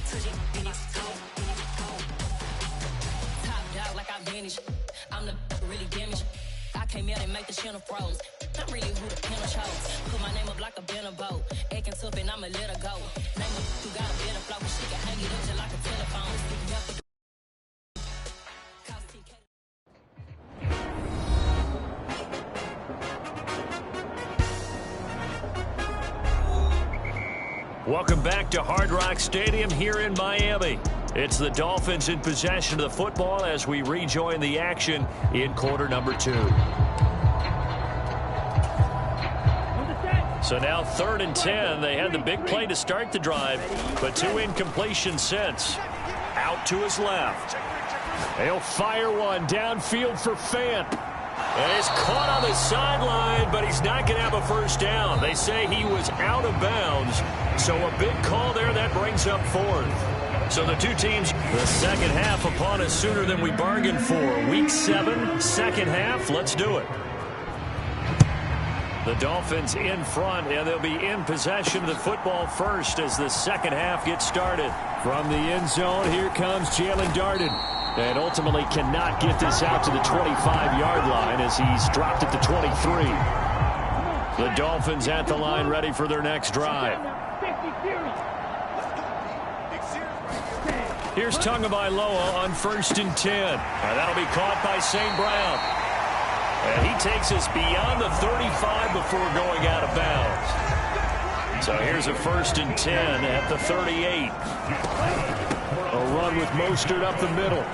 Top dog like I vanished. I'm the really damaged. I came out and make the channel froze. I'm really who the piano chose. Put my name up like a banner boat. Acting tough and I'ma let her go. Name her who got a better flow. She can hang it up just like a telephone. Welcome back to Hard Rock Stadium here in Miami. It's the Dolphins in possession of the football as we rejoin the action in quarter number 2. So now 3rd and 10. They had the big play to start the drive, but 2 incompletions since. Out to his left. He'll fire one downfield for Fant. And he's caught on the sideline, but he's not going to have a first down. They say he was out of bounds. So a big call there that brings up 4th. So the two teams, the second half upon us sooner than we bargained for. Week 7, second half. Let's do it. The Dolphins in front, and they'll be in possession of the football first as the second half gets started. From the end zone, here comes Jalen Darden. And ultimately cannot get this out to the 25-yard line as he's dropped at the 23. The Dolphins at the line ready for their next drive. Here's Tagovailoa on 1st and 10. And that'll be caught by St. Brown. And he takes us beyond the 35 before going out of bounds. So here's a 1st and 10 at the 38. A run with Mostert up the middle.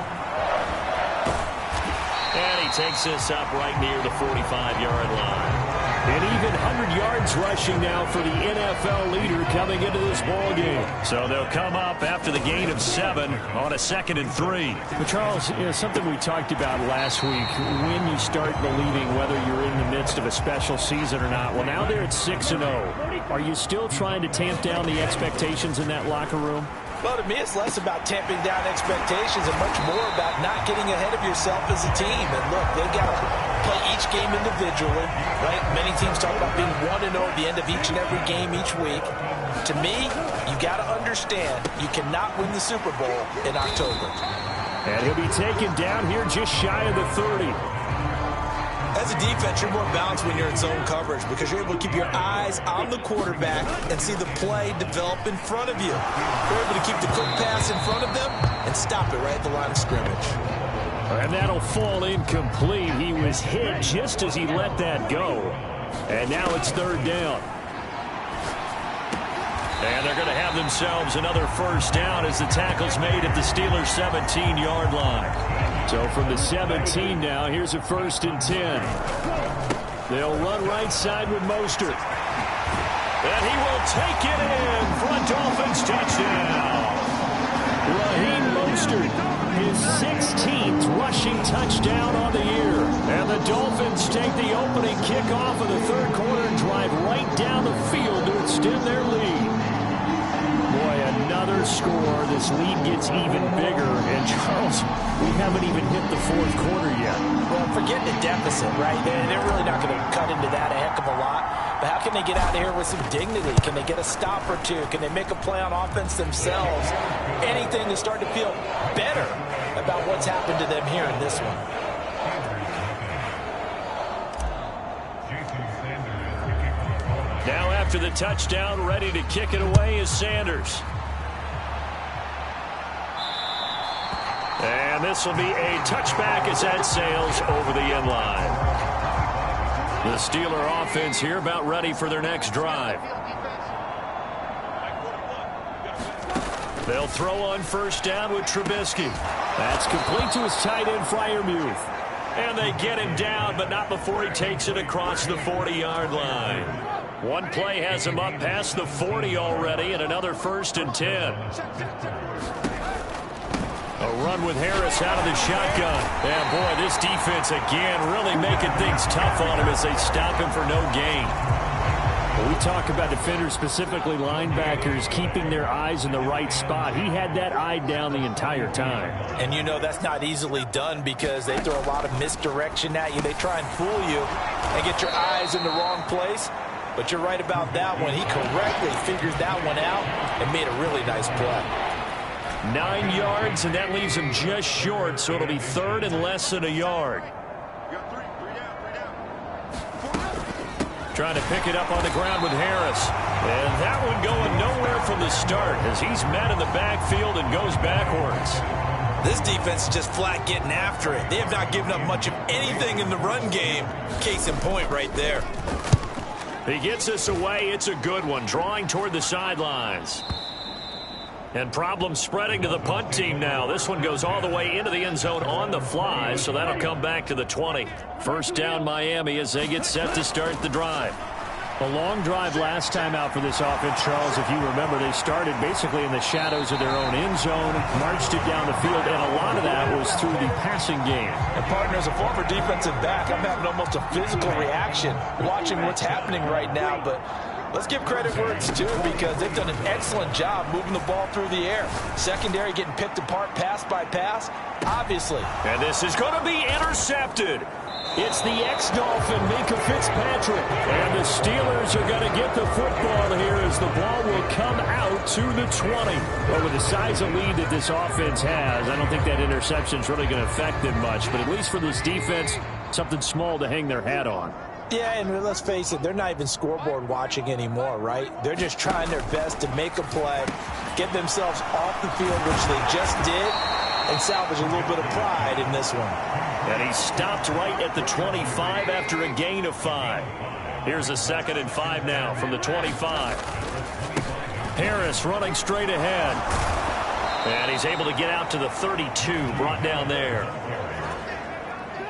And he takes this up right near the 45-yard line. And even 100 yards rushing now for the NFL leader coming into this ball game. So they'll come up after the gain of 7 on a 2nd and 3. But Charles, something we talked about last week, when you start believing whether you're in the midst of a special season or not. Well, now they're at 6-0. Are you still trying to tamp down the expectations in that locker room? Well, to me, it's less about tamping down expectations and much more about not getting ahead of yourself as a team. And look, they've got to play each game individually, right? Many teams talk about being 1-0 at the end of each and every game each week. To me, you got to understand you cannot win the Super Bowl in October. And he'll be taken down here just shy of the 30. As a defense, you're more balanced when you're in zone coverage because you're able to keep your eyes on the quarterback and see the play develop in front of you. You're able to keep the quick pass in front of them and stop it right at the line of scrimmage. And that'll fall incomplete. He was hit just as he let that go. And now it's 3rd down. And they're going to have themselves another first down as the tackle's made at the Steelers' 17-yard line. So from the 17 now, here's a 1st and 10. They'll run right side with Mostert. And he will take it in for a Dolphins touchdown. Raheem Mostert, his 16th rushing touchdown on the year. And the Dolphins take the opening kickoff of the 3rd quarter and drive right down the field to extend their lead. Boy, another score. This lead gets even bigger. And, Charles, we haven't even hit the 4th quarter yet. Well, forget the deficit, right? They're really not going to cut into that a heck of a lot. But how can they get out of here with some dignity? Can they get a stop or two? Can they make a play on offense themselves? Anything to start to feel better about what's happened to them here in this one. Now after the touchdown, ready to kick it away is Sanders. And this will be a touchback as that sails over the end line. The Steeler offense here about ready for their next drive. They'll throw on 1st down with Trubisky. That's complete to his tight end, Freiermuth. And they get him down, but not before he takes it across the 40-yard line. One play has him up past the 40 already, and another 1st and 10. A run with Harris out of the shotgun. And, boy, this defense, again, really making things tough on him as they stop him for no gain. Well, we talk about defenders, specifically linebackers, keeping their eyes in the right spot. He had that eye down the entire time. And you know that's not easily done because they throw a lot of misdirection at you. They try and fool you and get your eyes in the wrong place. But you're right about that one. He correctly figured that one out and made a really nice play. 9 yards, and that leaves him just short, so it'll be third and less than a yard. Trying to pick it up on the ground with Harris. And that one going nowhere from the start as he's met in the backfield and goes backwards. This defense is just flat getting after it. They have not given up much of anything in the run game. Case in point right there. He gets us away. It's a good one, drawing toward the sidelines. And problems spreading to the punt team now. This one goes all the way into the end zone on the fly, so that'll come back to the 20. First down Miami as they get set to start the drive. A long drive last time out for this offense, Charles. If you remember, they started basically in the shadows of their own end zone, marched it down the field, and a lot of that was through the passing game. And partner, as a former defensive back, I'm having almost a physical reaction watching what's happening right now, but let's give credit where it's due because they've done an excellent job moving the ball through the air. Secondary getting picked apart pass by pass, obviously. And this is going to be intercepted. It's the ex-Dolphin, Minka Fitzpatrick. And the Steelers are going to get the football here as the ball will come out to the 20. But with the size of lead that this offense has, I don't think that interception is really going to affect them much. But at least for this defense, something small to hang their hat on. Yeah, and let's face it, they're not even scoreboard watching anymore, right? They're just trying their best to make a play, get themselves off the field, which they just did, and salvage a little bit of pride in this one. And he stopped right at the 25 after a gain of 5. Here's a 2nd and 5 now from the 25. Harris running straight ahead. And he's able to get out to the 32, brought down there.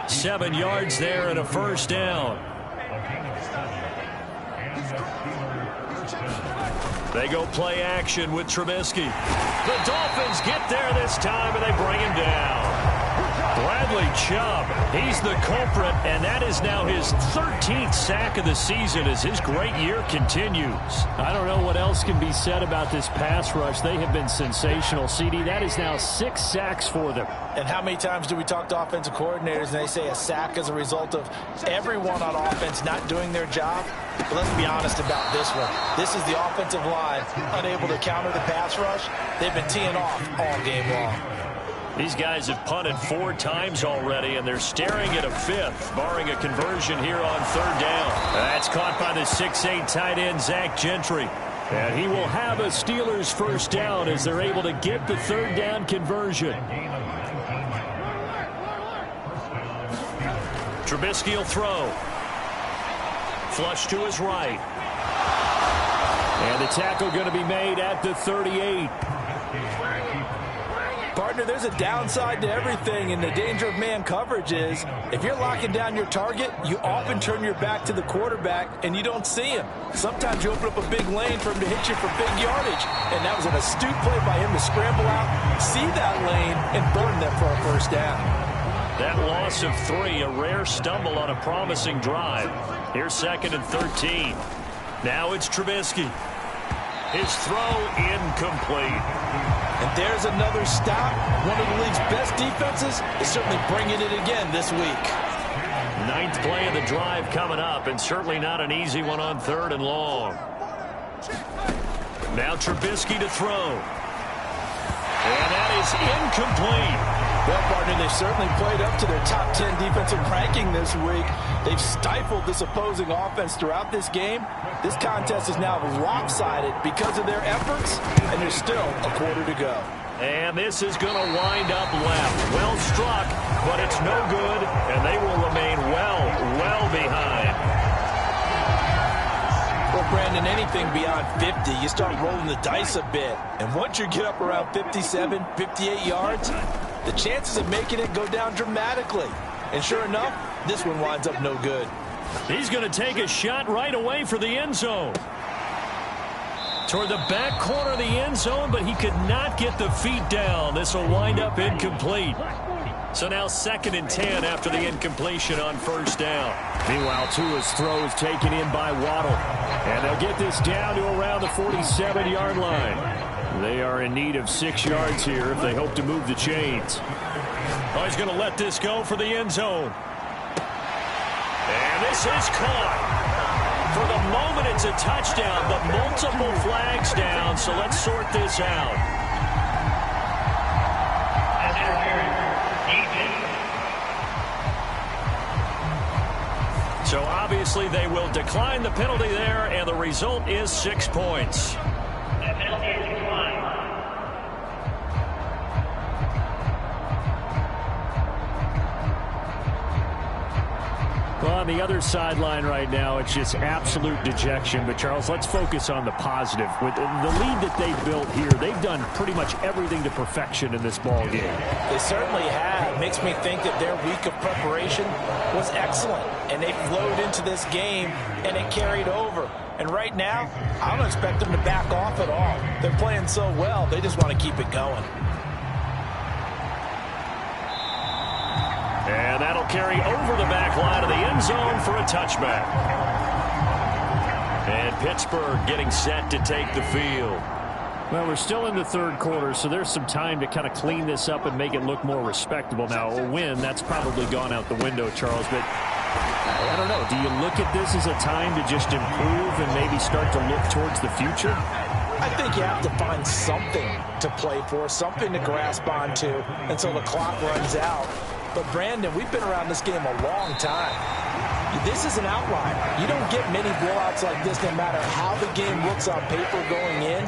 7 yards there and a first down. They go play action with Trubisky. The Dolphins get there this time, and they bring him down. Bradley Chubb, he's the culprit, and that is now his 13th sack of the season as his great year continues. I don't know what else can be said about this pass rush. They have been sensational, CD. That is now 6 sacks for them. And how many times do we talk to offensive coordinators and they say a sack is a result of everyone on offense not doing their job? But let's be honest about this one. This is the offensive line unable to counter the pass rush. They've been teeing off all game long. These guys have punted 4 times already, and they're staring at a 5th, barring a conversion here on 3rd down. That's caught by the 6'8" tight end, Zach Gentry. And he will have a Steelers first down as they're able to get the 3rd down conversion. Trubisky will throw. Flush to his right. And the tackle going to be made at the 38. Partner, there's a downside to everything, and the danger of man coverage is if you're locking down your target, you often turn your back to the quarterback and you don't see him. Sometimes you open up a big lane for him to hit you for big yardage, and that was an astute play by him to scramble out, see that lane, and burn them for a first down. That loss of 3, a rare stumble on a promising drive. Here's 2nd and 13. Now it's Trubisky. His throw incomplete. And there's another stop. One of the league's best defenses is certainly bringing it again this week. 9th play of the drive coming up, and certainly not an easy one on 3rd and long. Now Trubisky to throw. And that is incomplete. Well, partner, they've certainly played up to their top 10 defensive ranking this week. They've stifled this opposing offense throughout this game. This contest is now lopsided because of their efforts, and there's still a quarter to go. And this is going to wind up left. Well struck, but it's no good, and they will remain well behind. Well, Brandon, anything beyond 50, you start rolling the dice a bit. And once you get up around 57, 58 yards, the chances of making it go down dramatically. And sure enough, this one winds up no good. He's going to take a shot right away for the end zone. Toward the back corner of the end zone, but he could not get the feet down. This will wind up incomplete. So now 2nd and 10 after the incompletion on 1st down. Meanwhile, Tua's throw is taken in by Waddle. And they'll get this down to around the 47-yard line. They are in need of 6 yards here if they hope to move the chains. Oh, he's going to let this go for the end zone. And this is caught. For the moment, it's a touchdown, but multiple flags down, so let's sort this out. Obviously, they will decline the penalty there, and the result is 6 points. That penalty is declined. Well, on the other sideline right now, it's just absolute dejection. But, Charles, let's focus on the positive. With the lead that they've built here, they've done pretty much everything to perfection in this ball game. They certainly have. Makes me think that their week of preparation was excellent. And they flowed into this game, and it carried over. And right now, I don't expect them to back off at all. They're playing so well, they just want to keep it going. And that'll carry over the back line of the end zone for a touchback. And Pittsburgh getting set to take the field. Well, we're still in the third quarter, so there's some time to kind of clean this up and make it look more respectable. Now, a win, that's probably gone out the window, Charles, but I don't know. Do you look at this as a time to just improve and maybe start to look towards the future? I think you have to find something to play for, something to grasp onto until the clock runs out. But, Brandon, we've been around this game a long time. This is an outlier. You don't get many blowouts like this no matter how the game looks on paper going in.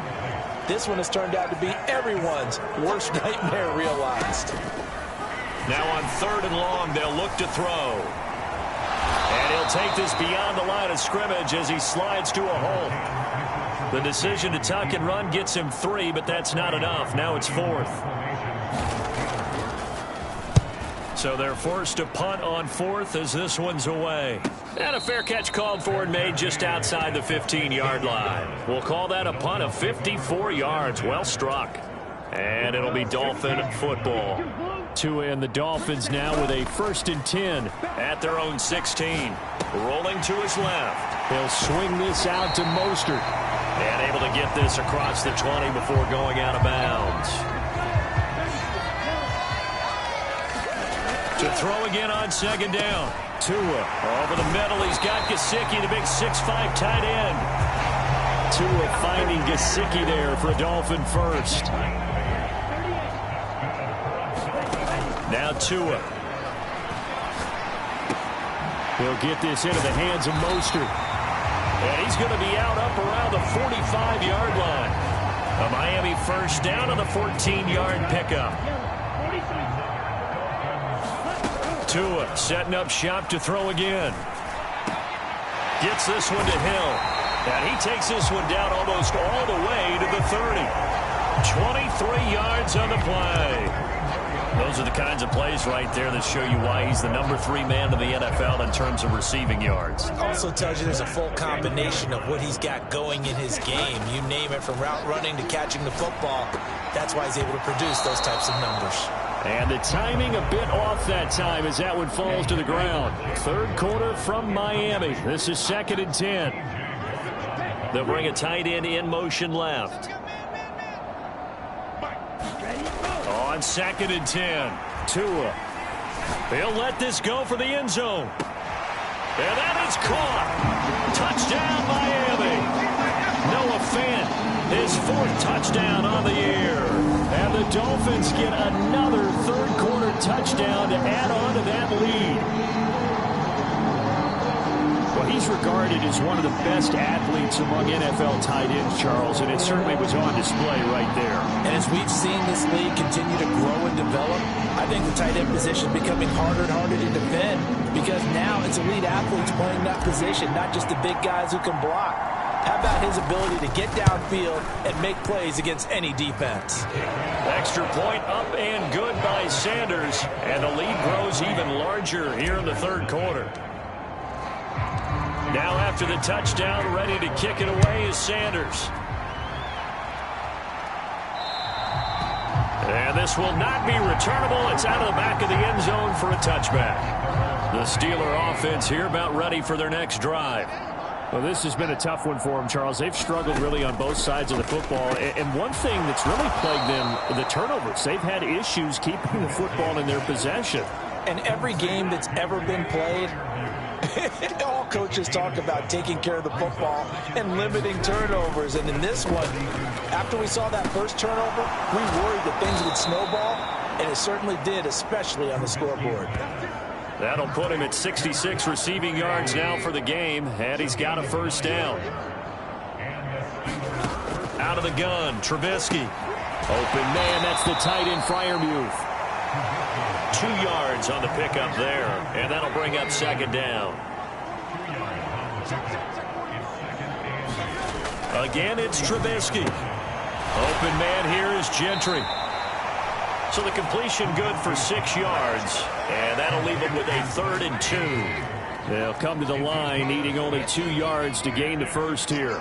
This one has turned out to be everyone's worst nightmare realized. Now on 3rd and long, they'll look to throw. And he'll take this beyond the line of scrimmage as he slides to a hole. The decision to tuck and run gets him 3, but that's not enough. Now it's 4th. So they're forced to punt on 4th as this one's away. And a fair catch called for and made just outside the 15-yard line. We'll call that a punt of 54 yards. Well struck. And it'll be Dolphin football. Tua and the Dolphins now with a 1st and 10. At their own 16. Rolling to his left. They'll swing this out to Mostert. And able to get this across the 20 before going out of bounds. To throw again on 2nd down. Tua over the middle. He's got Gesicki, the big 6'5" tight end. Tua finding Gesicki there for a Dolphin first. Now Tua. He'll get this into the hands of Mostert. And he's going to be out up around the 45-yard line. A Miami 1st down on the 14-yard pickup. Tua setting up shop to throw again. Gets this one to Hill. And he takes this one down almost all the way to the 30. 23 yards on the play. Those are the kinds of plays right there that show you why he's the number 3 man in the NFL in terms of receiving yards. Also tells you there's a full combination of what he's got going in his game. You name it, from route running to catching the football. That's why he's able to produce those types of numbers. And the timing a bit off that time as that one falls to the ground. 3rd quarter from Miami. This is 2nd and 10. They'll bring a tight end in motion left. On 2nd and 10. Tua. He'll let this go for the end zone. And that is caught. Touchdown, Miami. Noah Fant, his 4th touchdown on the year. And the Dolphins get another 3rd quarter touchdown to add on to that lead. Well, he's regarded as one of the best athletes among NFL tight ends, Charles, and it certainly was on display right there. And as we've seen this league continue to grow and develop, I think the tight end position is becoming harder and harder to defend, because now it's elite athletes playing that position, not just the big guys who can block. How about his ability to get downfield and make plays against any defense? Extra point up and good by Sanders, and the lead grows even larger here in the 3rd quarter. Now after the touchdown, ready to kick it away is Sanders. And this will not be returnable. It's out of the back of the end zone for a touchback. The Steeler offense here about ready for their next drive. Well, this has been a tough one for them, Charles. They've struggled really on both sides of the football. And one thing that's really plagued them, the turnovers. They've had issues keeping the football in their possession. And every game that's ever been played, all coaches talk about taking care of the football and limiting turnovers. And in this one, after we saw that first turnover, we worried that things would snowball, and it certainly did, especially on the scoreboard. That'll put him at 66 receiving yards now for the game, and he's got a first down. Out of the gun, Trubisky. Open man, that's the tight end, Freiermuth. 2 yards on the pickup there, and that'll bring up second down. Again, it's Trubisky. Open man here is Gentry. So the completion good for 6 yards, and that'll leave him with a 3rd and 2. They'll come to the line, needing only 2 yards to gain the first here.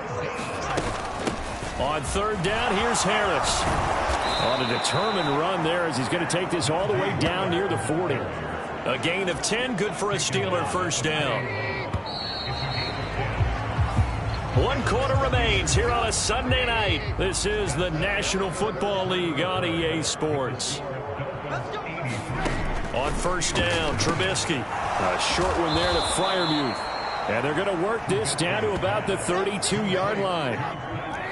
On 3rd down, here's Harris. On a determined run there as he's going to take this all the way down near the 40. A gain of 10, good for a Steeler first down. 1 quarter remains here on a Sunday night. This is the National Football League on EA Sports. On 1st down, Trubisky. A short one there to Freiermuth. And they're going to work this down to about the 32-yard line.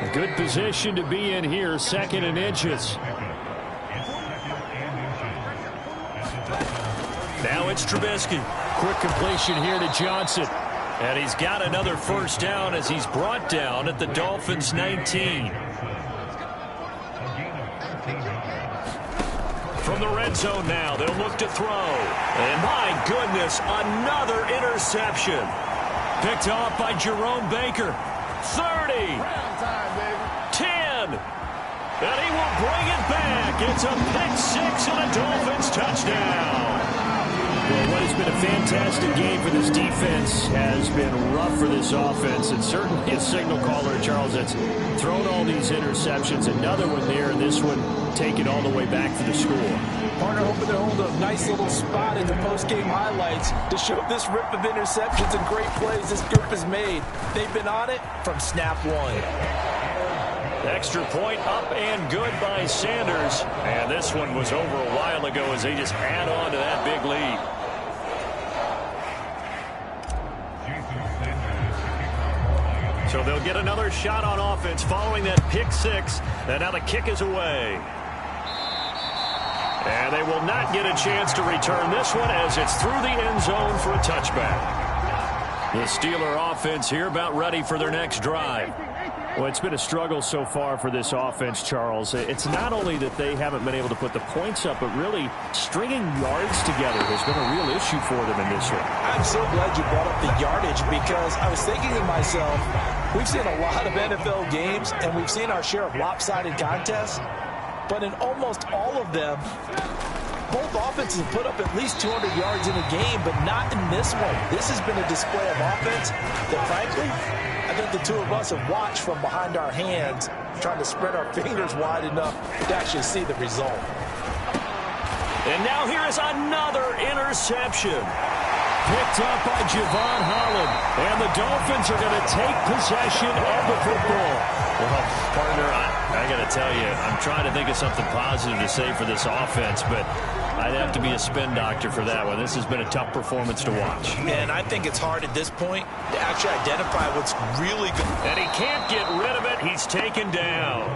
A good position to be in here, 2nd and inches. Now it's Trubisky. Quick completion here to Johnson. And he's got another first down as he's brought down at the Dolphins' 19. From the red zone now, they'll look to throw. And my goodness, another interception. Picked off by Jerome Baker. 30. 10. And he will bring it back. It's a pick 6 and a Dolphins touchdown. Well, what has been a fantastic game for this defense has been rough for this offense, and certainly a signal caller, Charles, that's thrown all these interceptions. Another one there, and this one taken all the way back for the score. Partner hoping to hold a nice little spot in the post-game highlights to show this rip of interceptions and great plays this group has made. They've been on it from snap 1. Extra point up and good by Sanders. And this one was over a while ago as they just add on to that big lead. So they'll get another shot on offense following that pick 6. And now the kick is away. And they will not get a chance to return this one as it's through the end zone for a touchback. The Steeler offense here about ready for their next drive. Well, it's been a struggle so far for this offense, Charles. It's not only that they haven't been able to put the points up, but really stringing yards together has been a real issue for them in this one. I'm so glad you brought up the yardage because I was thinking to myself, we've seen a lot of NFL games and we've seen our share of lopsided contests, but in almost all of them, both offenses have put up at least 200 yards in a game, but not in this one. This has been a display of offense that, frankly, I think the two of us have watched from behind our hands, trying to spread our fingers wide enough to actually see the result. And now here is another interception. Picked up by Javon Holland. And the Dolphins are going to take possession of the football. Well, partner, I got to tell you, I'm trying to think of something positive to say for this offense, but I'd have to be a spin doctor for that one. This has been a tough performance to watch. And I think it's hard at this point to actually identify what's really good. And he can't get rid of it. He's taken down.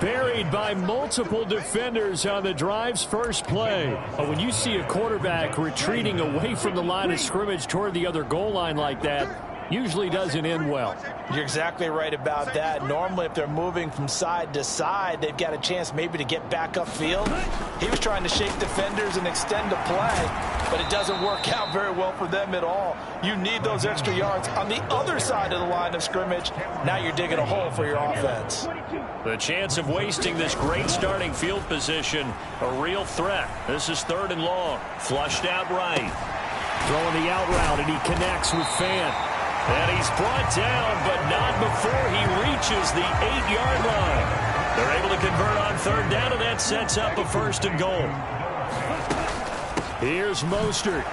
Buried by multiple defenders on the drive's first play. When you see a quarterback retreating away from the line of scrimmage toward the other goal line like that, usually doesn't end well. You're exactly right about that. Normally, if they're moving from side to side, they've got a chance maybe to get back upfield. He was trying to shake defenders and extend the play, but it doesn't work out very well for them at all. You need those extra yards on the other side of the line of scrimmage. Now you're digging a hole for your offense. The chance of wasting this great starting field position, a real threat. This is 3rd and long. Flushed out right. Throwing the out route, and he connects with Fant. And he's brought down, but not before he reaches the 8-yard line. They're able to convert on 3rd down, and that sets up a 1st and goal. Here's Mostert.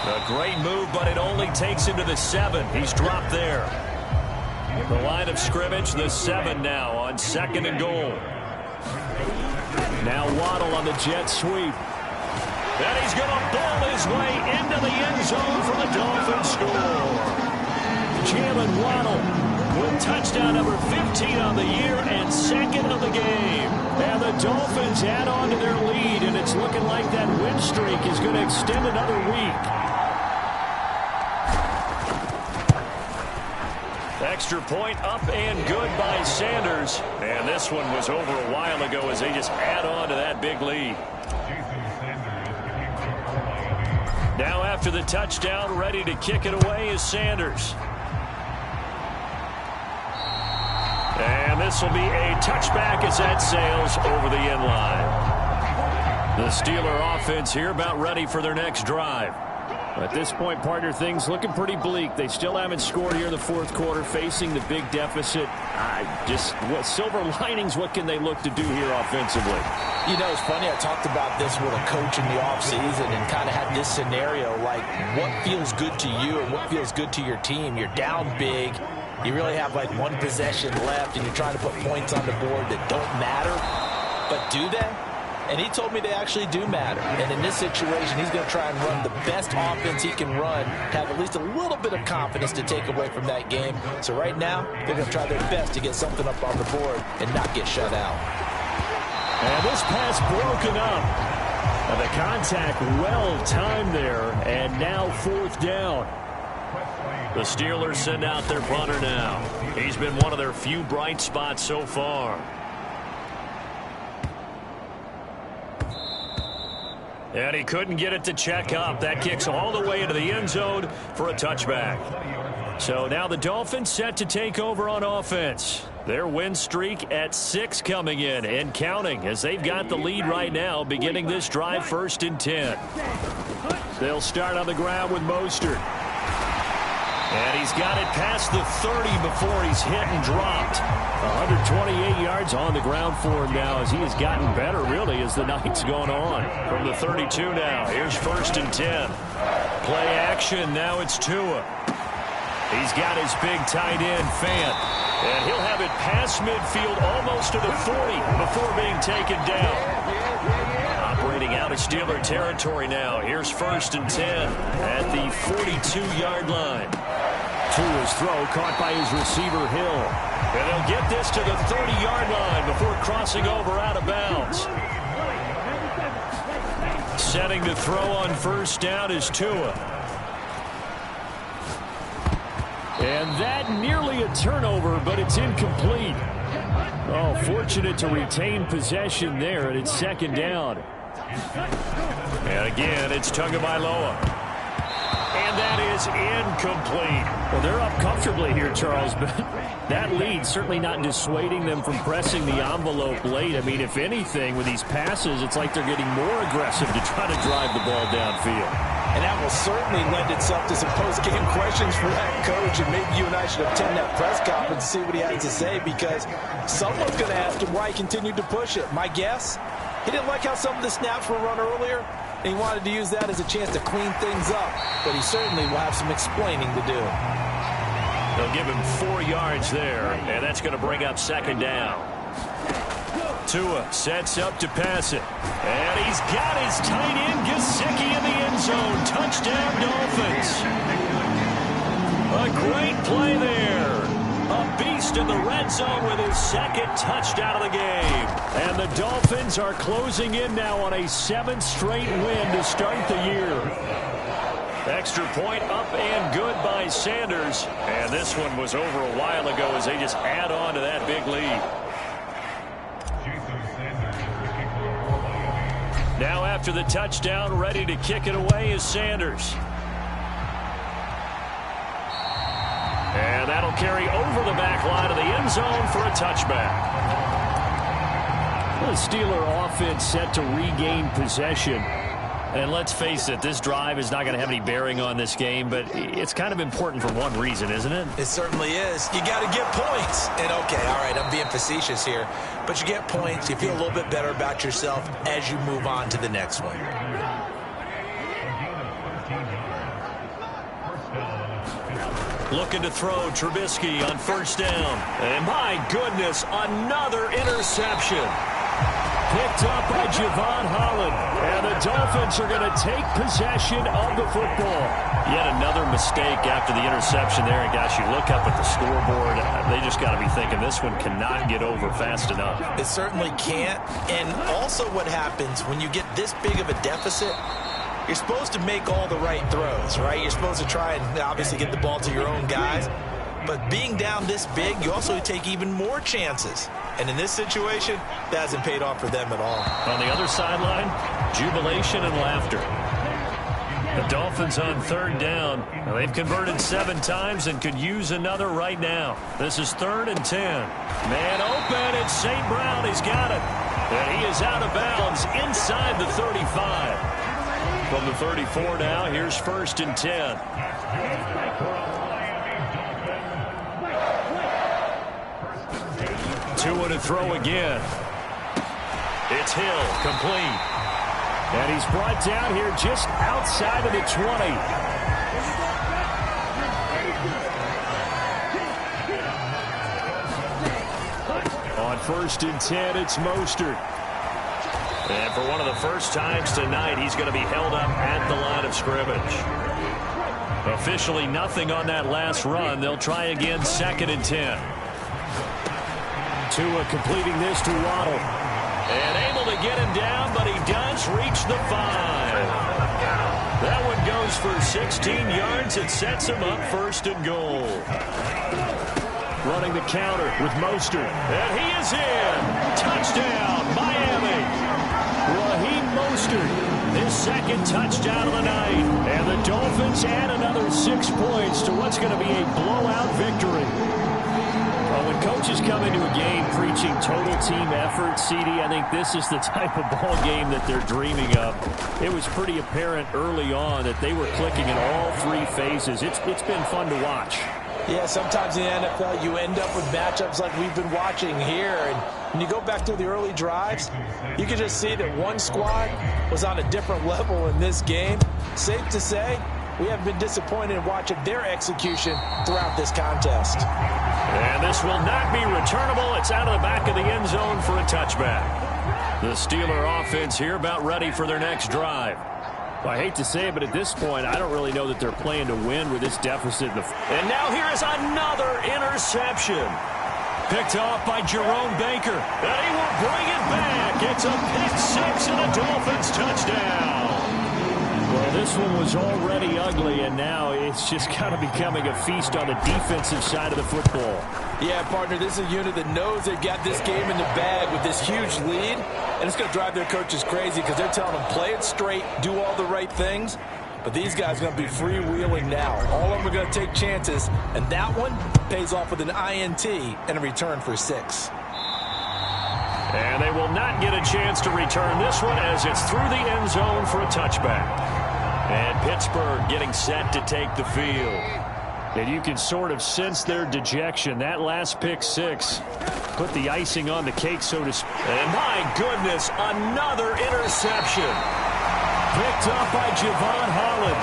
A great move, but it only takes him to the 7. He's dropped there. The line of scrimmage, the 7 now on 2nd and goal. Now Waddle on the jet sweep. And he's going to ball his way into the end zone for the Dolphins score. Jalen Waddle with touchdown number 15 on the year and 2nd of the game. And the the Dolphins add on to their lead, and it's looking like that win streak is going to extend another week. Extra point up and good by Sanders. And this one was over a while ago as they just add on to that big lead. Now after the touchdown, ready to kick it away is Sanders. And this will be a touchback as that sails over the end line. The Steeler offense here about ready for their next drive. At this point, partner, things looking pretty bleak. They still haven't scored here in the fourth quarter, facing the big deficit. What silver linings, what can they look to do here offensively? You know, it's funny. I talked about this with a coach in the offseason and kind of had this scenario, like what feels good to you and what feels good to your team. You're down big. You really have like one possession left, and you're trying to put points on the board that don't matter. But do they? And he told me they actually do matter. And in this situation, he's going to try and run the best offense he can run to have at least a little bit of confidence to take away from that game. So right now, they're going to try their best to get something up on the board and not get shut out. And this pass broken up. And the contact well timed there. And now fourth down. The Steelers send out their punter now. He's been one of their few bright spots so far. And he couldn't get it to check up. That kicks all the way into the end zone for a touchback. So now the Dolphins set to take over on offense. Their win streak at 6 coming in and counting as they've got the lead right now, beginning this drive 1st and 10. They'll start on the ground with Mostert. And he's got it past the 30 before he's hit and dropped. 128 yards on the ground for him now as he has gotten better, really, as the night's gone on. From the 32 now, here's 1st and 10. Play action, now it's Tua. He's got his big tight end, Fant. And he'll have it past midfield almost to the 40 before being taken down. Operating out of Steeler territory now. Here's 1st and 10 at the 42-yard line. Tua's throw caught by his receiver, Hill. And they'll get this to the 30-yard line before crossing over out of bounds. Setting to throw on 1st down is Tua. And that nearly a turnover, but it's incomplete. Oh, fortunate to retain possession there, and it's 2nd down. And again, it's Tagovailoa. And that is incomplete. Well, they're up comfortably here, Charles, but that lead certainly not dissuading them from pressing the envelope late. I mean, if anything, with these passes, it's like they're getting more aggressive to try to drive the ball downfield. And that will certainly lend itself to some post-game questions for that coach, and maybe you and I should attend that press conference and see what he has to say, because someone's going to ask him why he continued to push it. My guess, he didn't like how some of the snaps were run earlier, and he wanted to use that as a chance to clean things up, but he certainly will have some explaining to do. They'll give him 4 yards there, and that's going to bring up 2nd down. Tua sets up to pass it. And he's got his tight end Gesicki in the end zone. Touchdown, Dolphins. A great play there. A beast in the red zone with his 2nd touchdown of the game. And the Dolphins are closing in now on a 7th straight win to start the year. Extra point up and good by Sanders. And this one was over a while ago as they just add on to that big lead. Now after the touchdown, ready to kick it away is Sanders. And that'll carry over the back line of the end zone for a touchback. The Steeler offense set to regain possession. And let's face it, this drive is not going to have any bearing on this game, but it's kind of important for one reason, isn't it? It certainly is. You got to get points. And okay, all right, I'm being facetious here, but you get points, you feel a little bit better about yourself as you move on to the next one. Looking to throw Trubisky on 1st down. And my goodness, another interception. Picked up by Javon Holland. And the Dolphins are going to take possession of the football. Yet another mistake after the interception there. And, gosh, you look up at the scoreboard. They just got to be thinking this one cannot get over fast enough. It certainly can't. And also what happens when you get this big of a deficit, you're supposed to make all the right throws, right? You're supposed to try and obviously get the ball to your own guys. But being down this big, you also take even more chances. And in this situation, that hasn't paid off for them at all. On the other sideline, jubilation and laughter. The Dolphins on third down. Now, they've converted 7 times and could use another right now. This is 3rd and 10. Man open, it's St. Brown. He's got it. And he is out of bounds inside the 35. From the 34 now, here's 1st and 10. Two to throw again. It's Hill, complete. And he's brought down here just outside of the 20. On 1st and 10, it's Mostert. And for one of the first times tonight, he's going to be held up at the line of scrimmage. Officially nothing on that last run. They'll try again 2nd and 10. Tua completing this to Waddle. And able to get him down, but he does reach the 5. That one goes for 16 yards. It sets him up 1st and goal. Running the counter with Mostert. And he is in. Touchdown, Miami. Raheem Mostert, his 2nd touchdown of the night. And the Dolphins add another 6 points to what's going to be a blowout victory. Well, when coaches come into a game preaching total team effort, CD, I think this is the type of ball game that they're dreaming of. It was pretty apparent early on that they were clicking in all 3 phases. It's been fun to watch. Yeah, sometimes in the NFL you end up with matchups like we've been watching here. And when you go back to the early drives, you can just see that one squad was on a different level in this game. Safe to say, we haven't been disappointed in watching their execution throughout this contest. And this will not be returnable. It's out of the back of the end zone for a touchback. The Steeler offense here about ready for their next drive. Well, I hate to say it, but at this point, I don't really know that they're playing to win with this deficit. And now here is another interception. Picked off by Jerome Baker. And he will bring it back. It's a pick 6 and a Dolphins touchdown. Well, this one was already ugly, and now it's just kind of becoming a feast on the defensive side of the football. Yeah, partner, this is a unit that knows they've got this game in the bag with this huge lead, and it's going to drive their coaches crazy because they're telling them play it straight, do all the right things. But these guys are going to be freewheeling now. All of them are going to take chances, and that one pays off with an INT and a return for 6. And they will not get a chance to return this one as it's through the end zone for a touchback. And Pittsburgh getting set to take the field. And you can sort of sense their dejection. That last pick 6 put the icing on the cake, so to speak. And my goodness, another interception. Picked up by Javon Holland.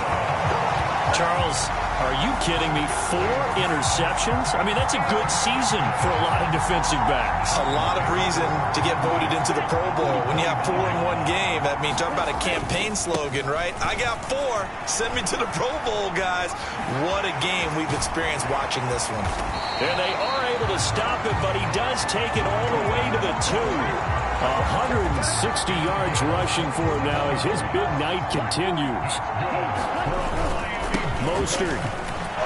Charles, are you kidding me? 4 interceptions? I mean, that's a good season for a lot of defensive backs. A lot of reason to get voted into the Pro Bowl. When you have 4 in one game, I mean, talk about a campaign slogan, right? I got 4. Send me to the Pro Bowl, guys. What a game we've experienced watching this one. And they are able to stop it, but he does take it all the way to the 2. 160 yards rushing for him now as his big night continues. Mostert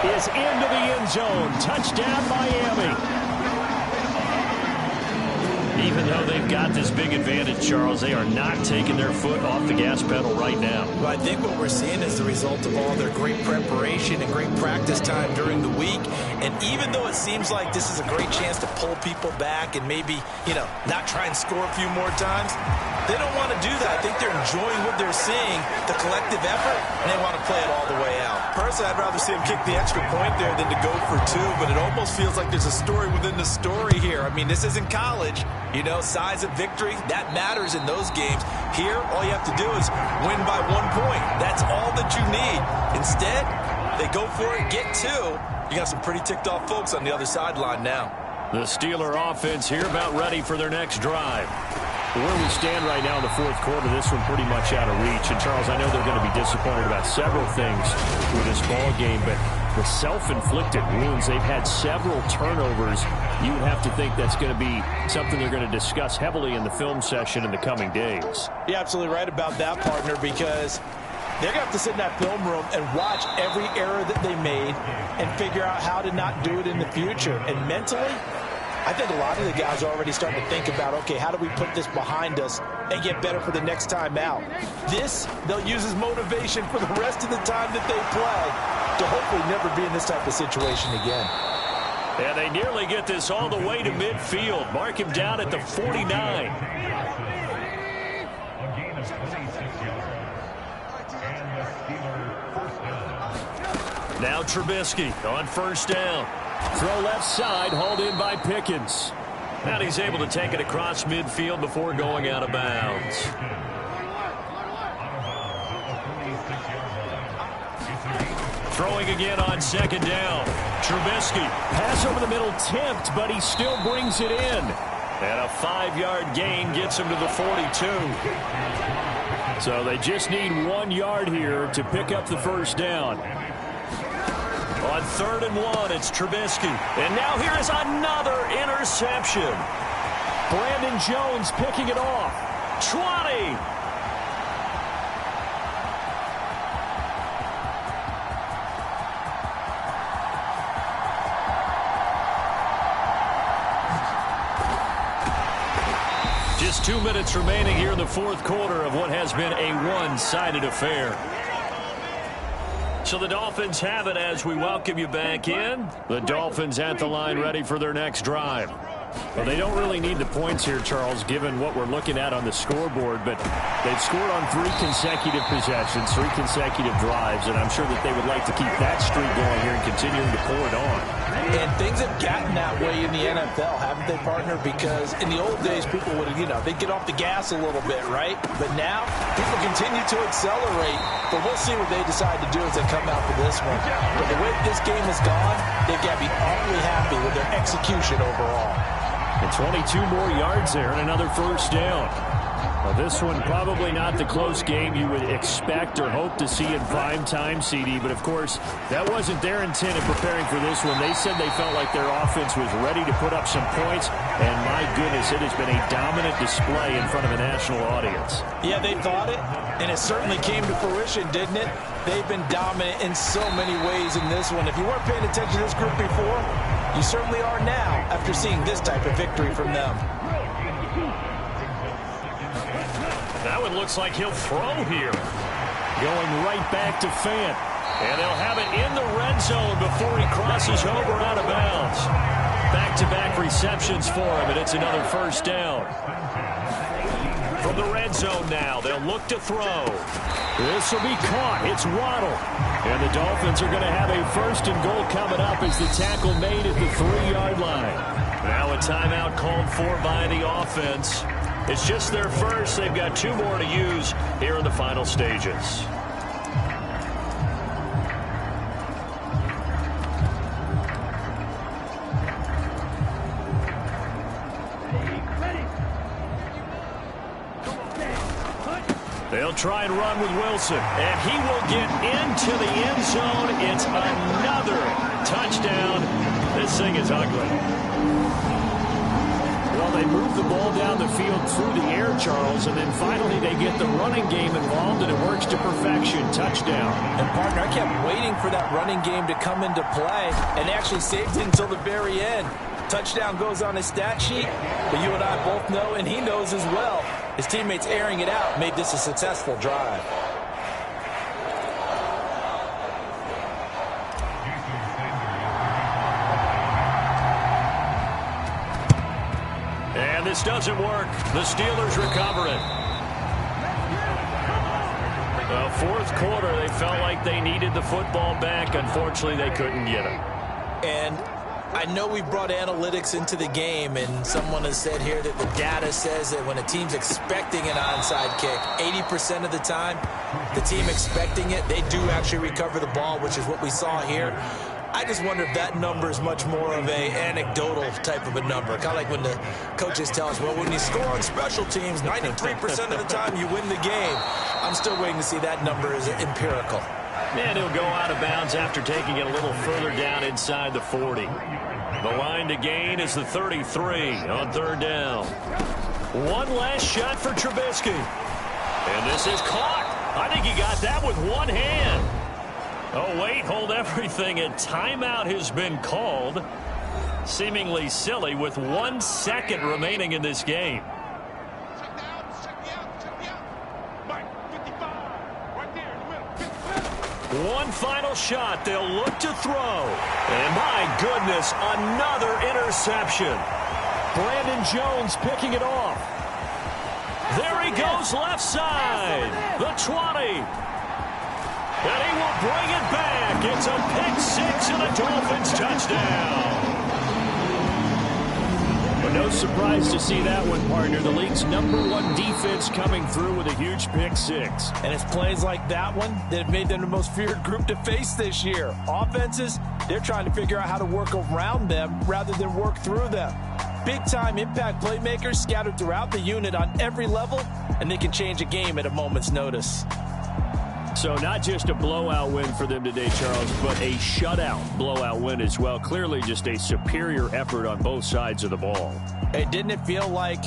is into the end zone. Touchdown, Miami. Even though they've got this big advantage, Charles, they are not taking their foot off the gas pedal right now. Well, I think what we're seeing is the result of all their great preparation and great practice time during the week. And even though it seems like this is a great chance to pull people back and maybe, not try and score a few more times, they don't want to do that. I think they're enjoying what they're seeing, the collective effort, and they want to play it all the way out. Personally, I'd rather see them kick the extra point there than to go for 2, but it almost feels like there's a story within the story here. I mean, this isn't college. Size of victory, that matters in those games. Here, all you have to do is win by 1 point. That's all that you need. Instead, they go for it, get 2. You got some pretty ticked off folks on the other sideline now. The Steeler offense here about ready for their next drive. Where we stand right now in the fourth quarter, this one pretty much out of reach. And, Charles, I know they're going to be disappointed about several things with this ball game, but the self-inflicted wounds, they've had several turnovers. You would have to think that's going to be something they're going to discuss heavily in the film session in the coming days. You're absolutely right about that, partner, because they're going to have to sit in that film room and watch every error that they made and figure out how to not do it in the future. And mentally, I think a lot of the guys are already starting to think about, okay, how do we put this behind us and get better for the next time out? This, they'll use as motivation for the rest of the time that they play to hopefully never be in this type of situation again. And they nearly get this all the way to midfield. Mark him down at the 49. Now Trubisky on first down. Throw left side, hauled in by Pickens. And he's able to take it across midfield before going out of bounds. Throwing again on second down. Trubisky. Pass over the middle, tipped, but he still brings it in. And a 5-yard gain gets him to the 42. So they just need 1 yard here to pick up the first down. On 3rd and 1, it's Trubisky. And now here is another interception. Brandon Jones picking it off. 20. Just 2 minutes remaining here in the fourth quarter of what has been a one-sided affair. So the Dolphins have it as we welcome you back in. The Dolphins at the line ready for their next drive. Well, they don't really need the points here, Charles, given what we're looking at on the scoreboard, but they've scored on 3 consecutive possessions, 3 consecutive drives, and I'm sure that they would like to keep that streak going here and continuing to pour it on. And things have gotten that way in the NFL, haven't they, partner? Because in the old days, people would, they'd get off the gas a little bit, right? But now, people continue to accelerate. But we'll see what they decide to do as they come out for this one. But the way this game has gone, they've got to be awfully happy with their execution overall. And 22 more yards there and another first down. Well, this one probably not the close game you would expect or hope to see in prime time, CD. But, of course, that wasn't their intent in preparing for this one. They said they felt like their offense was ready to put up some points. And, my goodness, it has been a dominant display in front of a national audience. Yeah, they thought it, and it certainly came to fruition, didn't it? They've been dominant in so many ways in this one. If you weren't paying attention to this group before, you certainly are now after seeing this type of victory from them. Now it looks like he'll throw here. Going right back to Fant. And they'll have it in the red zone before he crosses over out of bounds. Back-to-back receptions for him, and it's another first down. From the red zone now, they'll look to throw. This will be caught. It's Waddle. And the Dolphins are going to have a first and goal coming up as the tackle made at the 3-yard line. Now a timeout called for by the offense. It's just their first. They've got 2 more to use here in the final stages. They'll try and run with Wilson. And he will get into the end zone. It's another touchdown. This thing is ugly. Well, they move the ball down the field through the air, Charles, and then finally they get the running game involved, and it works to perfection. Touchdown. And, partner, I kept waiting for that running game to come into play, and actually saved it until the very end. Touchdown goes on his stat sheet, but you and I both know, and he knows as well, his teammates airing it out made this a successful drive. And this doesn't work. The Steelers recover it. Fourth quarter, they felt like they needed the football back. Unfortunately, they couldn't get it. And I know we brought analytics into the game, and someone has said here that the data says that when a team's expecting an onside kick, 80% of the time, the team expecting it, they do actually recover the ball, which is what we saw here. I just wonder if that number is much more of a anecdotal type of a number. Kind of like when the coaches tell us, well, when you score on special teams, 93% of the time you win the game. I'm still waiting to see that number is empirical. And he'll go out of bounds after taking it a little further down inside the 40. The line to gain is the 33 on third down. One last shot for Trubisky. And this is caught. I think he got that with one hand. Oh, wait, hold everything. A timeout has been called. Seemingly silly with 1 second remaining in this game. One final shot. They'll look to throw. And my goodness, another interception. Brandon Jones picking it off. There he goes left side. The 20. And he will bring it back. It's a pick six and a Dolphins touchdown. But no surprise to see that one, partner. The league's #1 defense coming through with a huge pick six. And it's plays like that one that have made them the most feared group to face this year. Offenses, they're trying to figure out how to work around them rather than work through them. Big-time impact playmakers scattered throughout the unit on every level, and they can change a game at a moment's notice. So not just a blowout win for them today, Charles, but a shutout blowout win as well. Clearly just a superior effort on both sides of the ball. Hey, didn't it feel like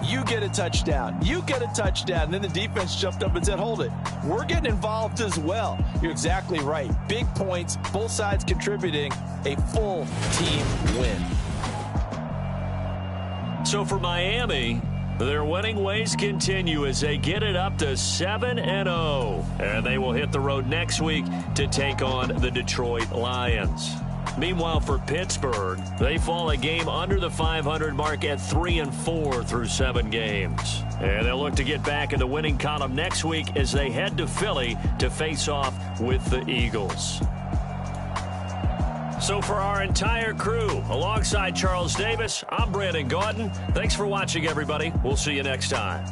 you get a touchdown, you get a touchdown, and then the defense jumped up and said, hold it, we're getting involved as well. You're exactly right. Big points, both sides contributing, a full team win. So for Miami, their winning ways continue as they get it up to 7-0. And they will hit the road next week to take on the Detroit Lions. Meanwhile, for Pittsburgh, they fall a game under the 500 mark at 3-4 through 7 games. And they'll look to get back in the winning column next week as they head to Philly to face off with the Eagles. So for our entire crew, alongside Charles Davis, I'm Brandon Gaudin. Thanks for watching, everybody. We'll see you next time.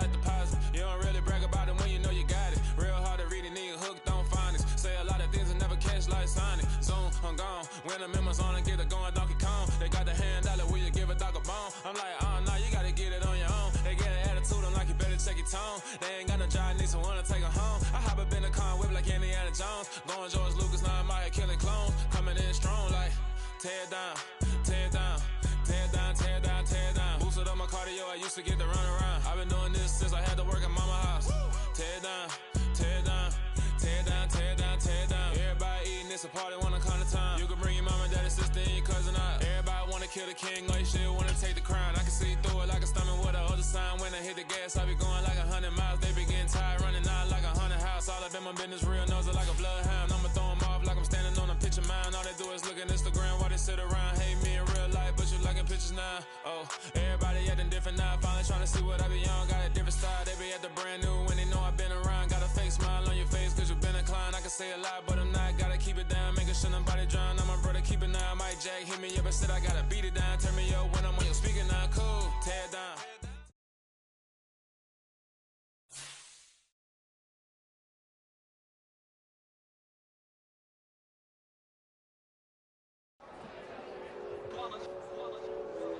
Like deposit. You don't really brag about it when you know you got it. Real hard to read a nigga hooked on phonics. Say a lot of things and never catch like Sonic. Zoom, I'm gone. When the members on and get it going Donkey Kong. They got the hand dollar, will you give a dog a bone? I'm like, oh no, you gotta get it on your own. They get an attitude, I'm like, you better check your tone. They ain't got no job, need someone to take her home. I hop up in the car and whip like Indiana Jones. Going George Lucas, now I'm out here killing clones. Coming in strong like, tear down, tear down. Tear down, tear down, tear down. Boosted up my cardio, I used to get to run around. I've been doing this since I had to work at mama house. Tear down, tear down, tear down, tear down, tear down. Everybody eating, it's a party, wanna come to time. You can bring your mama, daddy, sister, and your cousin out. Everybody wanna kill the king, or you shit wanna take the crown. I can see through it like a stomach with a other sign. When I hit the gas, I be going like 100 miles. They be getting tired, running out like 100 house. All up in my business, real nose like a bloodhound. I'ma throw them off like I'm standing on a picture mine. All they do is look at Instagram while they sit around. Hate me in real life, but you liking pictures now. Oh, everybody acting different now. Finally trying to see what I be on. Got a different style. They be at the brand new when they know I've been around. Got a fake smile on your face cause you been inclined. I can say a lot, but I'm not. Gotta keep it down. Making sure nobody drown. I'm my brother, keep it now. Mike Jack hit me up and said I gotta beat it down. Turn me up when I'm on your speaker now. Cool, tear it down.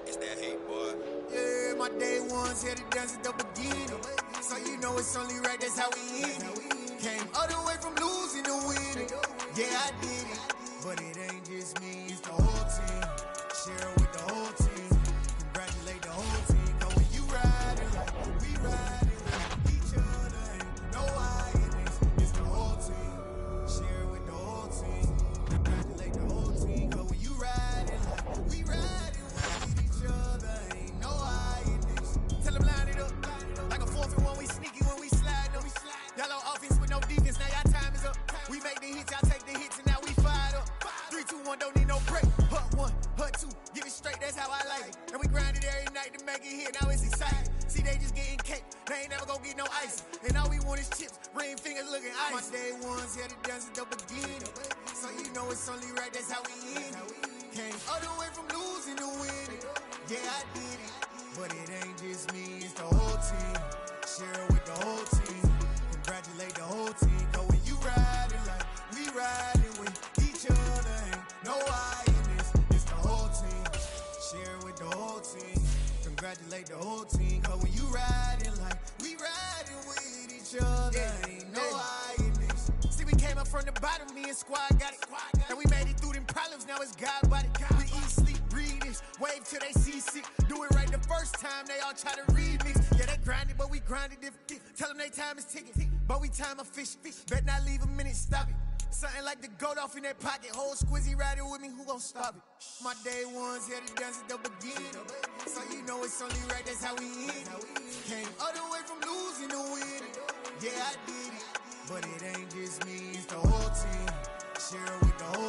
It's that hate, boy. Yeah, my day ones here to dance at the beginning. So you know it's only right, that's how we end it. Came all the way from losing to winning. Yeah, I did it. But it ain't just me, it's the whole team. Share it with the whole team. Congratulate the whole team. Cause when you riding like we riding like each other, ain't no hiding. It's the whole team. Share it with the whole team. Congratulate the whole team. Cause when you riding like we riding with each other, ain't no hiding. Tell them line it up. Like a 4th and 1, we sneaky when we slide them. Yellow offense with no defense, now y'all time is up. We make the hits, y'all take the hits, and now we fired up. 3, 2, 1, don't need no break. Hut 1, hut 2, give it straight, that's how I like it. And we grind it every night to make it hit, now it's exciting. See, they just getting cake, they ain't never gonna get no ice. And all we want is chips, ring fingers looking ice. My day ones here to dance at the beginning. So you know it's only right, that's how we end it. Came all the way from losing to winning. Yeah, I did it. But it ain't just me, it's the whole team. Share it with the whole team. Congratulate the whole team. Cause when you riding like we riding with each other, ain't no hiding. It's the whole team. Share it with the whole team. Congratulate the whole team. Cause when you riding like we riding with each other, ain't no hiding. See, we came up from the bottom, me and squad got it. And we made it through them problems, now it's God body. We eat, sleep, breathe this, wave till they see sick. Do it right the first time, they all try to remix. Yeah, they grinded, but we grinded different. Tell them they time is ticking, but we time a fish. Bet not leave a minute, stop it. Something like the goat off in their pocket. Whole squizzy riding with me, who gon' stop it? My day ones here to dance at the beginning. So you know it's only right, that's how we end it. Came all the way from losing to winning. Yeah, I did it. But it ain't just me, it's the whole team. Share it with the whole